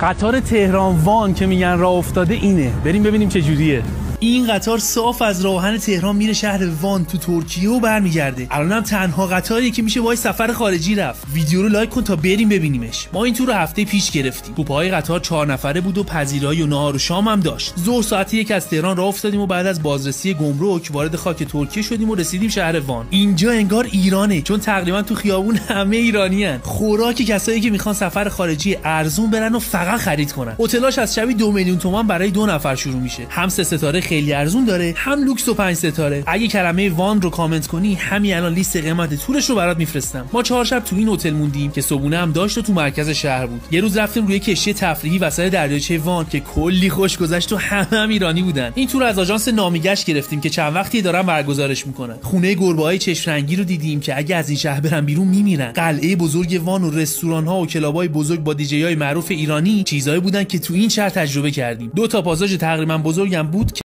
قطار تهران وان که میگن راه افتاده اینه. بریم ببینیم چه جوریه. این قطار صاف از راه آهن تهران میره شهر وان تو ترکیه و برمیگرده. الانم تنها قطاریه که میشه باهاش سفر خارجی رفت. ویدیو رو لایک کن تا بریم ببینیمش. ما این تور رو هفته پیش گرفتیم. کوپه‌های قطار 4 نفره بود و پذیرایی و نهار و شام هم داشت. ظهر ساعت 1 از تهران راه افتادیم و بعد از بازرسی گمرک وارد خاک ترکیه شدیم و رسیدیم شهر وان. اینجا انگار ایرانه، چون تقریبا تو خیابون همه ایرانیان. خوراک کسایی که میخوان سفر خارجی ارزون برن و فقط خرید کنن. هتلاش از شبی 2 میلیون تومان برای 2 نفر شروع میشه. هم 3 ستاره خیلی ارزون داره، هم لوکس و 5 ستاره. اگه کلمه وان رو کامنت کنی همین الان لیست قیمت تورش رو برات میفرستم. ما 4 شب تو این هتل موندیم که صبحونه هم داشت و تو مرکز شهر بود. یه روز رفتیم روی کشتی تفریحی وسط دریاچه وان که کلی خوش گذشت و هم ایرانی بودن. این تور از آژانس نامیگشت گرفتیم که چند وقتی دارن برگزارش میکنن. خونه گربه‌های چشم رنگی رو دیدیم که اگه از این شهر برن بیرون میمیرن. قلعه بزرگ وان و رستوران‌ها و کلاب‌های بزرگ با دیجی‌های معروف ایرانی چیزایی بودن که تو این شهر تجربه کردیم. 2 تا پاساژ تقریبا بزرگم بود.